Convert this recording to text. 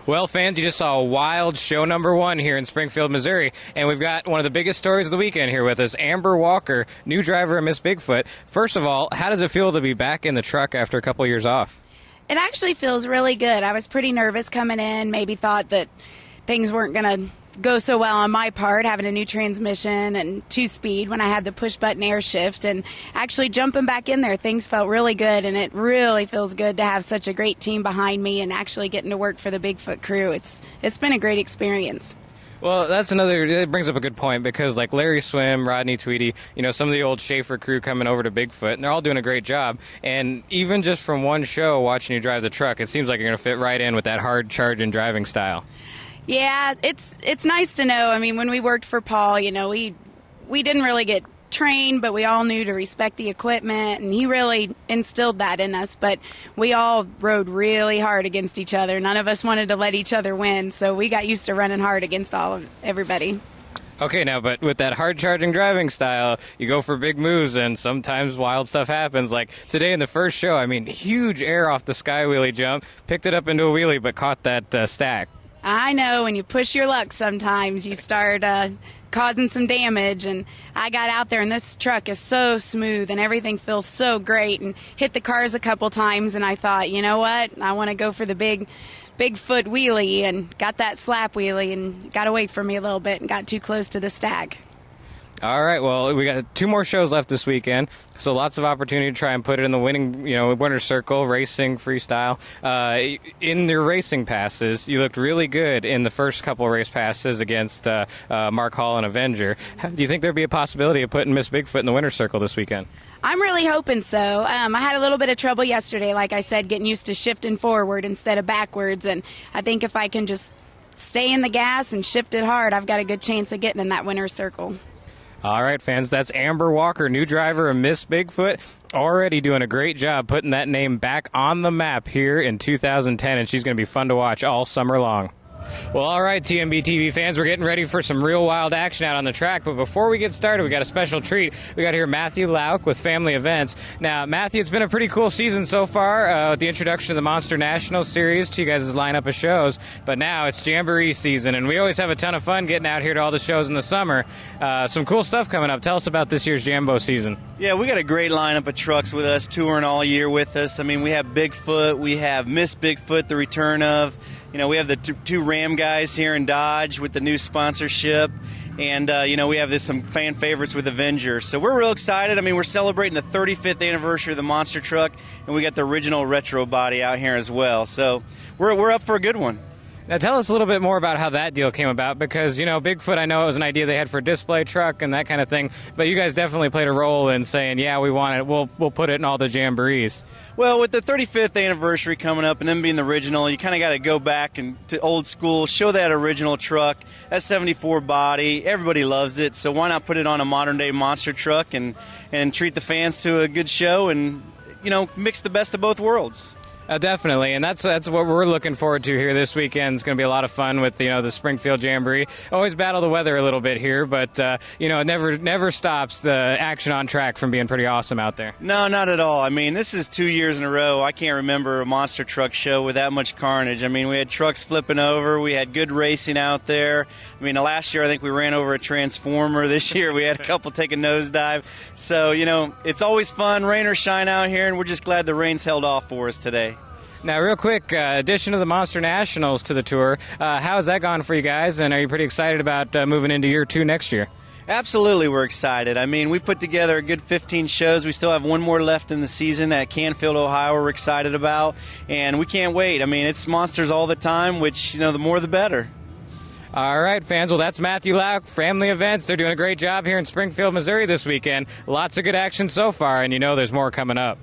Well, fans, you just saw a wild show number 1 here in Springfield, Missouri, and we've got one of the biggest stories of the weekend here with us, Amber Walker, new driver of Miss Bigfoot. First of all, how does it feel to be back in the truck after a couple of years off? It actually feels really good. I was pretty nervous coming in, maybe thought that things weren't going to go so well on my part, having a new transmission and 2-speed when I had the push-button air shift. And actually jumping back in there, things felt really good, and it really feels good to have such a great team behind me and actually getting to work for the Bigfoot crew. It's been a great experience. Well, it brings up a good point because like Larry Swim, Rodney Tweedy, some of the old Schaefer crew coming over to Bigfoot, and they're all doing a great job. And even just from one show watching you drive the truck, it seems like you're going to fit right in with that hard charging driving style. Yeah, it's nice to know. I mean, when we worked for Paul, we didn't really get trained, but we all knew to respect the equipment, and he really instilled that in us. But we all rode really hard against each other. None of us wanted to let each other win, so we got used to running hard against everybody. Okay, now, but with that hard-charging driving style, you go for big moves, and sometimes wild stuff happens. Like today in the first show, huge air off the sky wheelie jump, picked it up into a wheelie, but caught that stack. I know, when you push your luck sometimes, you start causing some damage, and I got out there, and this truck is so smooth, and everything feels so great, and hit the cars a couple times, and I thought, you know what, I want to go for the Bigfoot wheelie, and got that slap wheelie, and got away from me a little bit and got too close to the stack. All right, well, we got 2 more shows left this weekend, so lots of opportunity to try and put it in the winner's circle, racing, freestyle. In your racing passes, you looked really good in the first couple of race passes against Mark Hall and Avenger. Do you think there'd be a possibility of putting Miss Bigfoot in the winner's circle this weekend? I'm really hoping so. I had a little bit of trouble yesterday, like I said, getting used to shifting forward instead of backwards, and I think if I can just stay in the gas and shift it hard, I've got a good chance of getting in that winner's circle. All right, fans, that's Amber Walker, new driver of Miss Bigfoot, already doing a great job putting that name back on the map here in 2010, and she's going to be fun to watch all summer long. Well, all right, TMB TV fans, we're getting ready for some real wild action out on the track. But before we get started, we got a special treat. We got here Matthew Lauk with Family Events. Now, Matthew, it's been a pretty cool season so far with the introduction of the Monster Nationals series to you guys' lineup of shows. But now it's Jamboree season, and we always have a ton of fun getting out here to all the shows in the summer. Some cool stuff coming up. Tell us about this year's Jambo season. Yeah, we got a great lineup of trucks with us, touring all year with us. We have Bigfoot, we have Miss Bigfoot, the return of. We have the two Ram guys here in Dodge with the new sponsorship. And, we have some fan favorites with Avenger. So we're real excited. We're celebrating the 35th anniversary of the monster truck, and we got the original retro body out here as well. So we're up for a good one. Now, tell us a little bit more about how that deal came about, because, Bigfoot, I know it was an idea they had for a display truck and that kind of thing, but you guys definitely played a role in saying, yeah, we want it, we'll put it in all the Jamborees. Well, with the 35th anniversary coming up and them being the original, you kind of got to go back and to old school, show that original truck, that 74 body. Everybody loves it, so why not put it on a modern-day monster truck and treat the fans to a good show and, mix the best of both worlds. Definitely, and that's what we're looking forward to here this weekend. It's going to be a lot of fun with the Springfield Jamboree. Always battle the weather a little bit here, but it never stops the action on track from being pretty awesome out there. No, not at all. This is 2 years in a row. I can't remember a monster truck show with that much carnage. We had trucks flipping over. We had good racing out there. Last year I think we ran over a transformer. This year we had a couple take a nosedive. So it's always fun, rain or shine out here, and we're just glad the rain's held off for us today. Now, real quick, addition of the Monster Nationals to the tour, how has that gone for you guys, and are you pretty excited about moving into year 2 next year? Absolutely, we're excited. We put together a good 15 shows. We still have one more left in the season at Canfield, Ohio, we're excited about, and we can't wait. It's monsters all the time, which, the more the better. All right, fans. Well, that's Matthew Lauk, Family Events. They're doing a great job here in Springfield, Missouri this weekend. Lots of good action so far, and there's more coming up.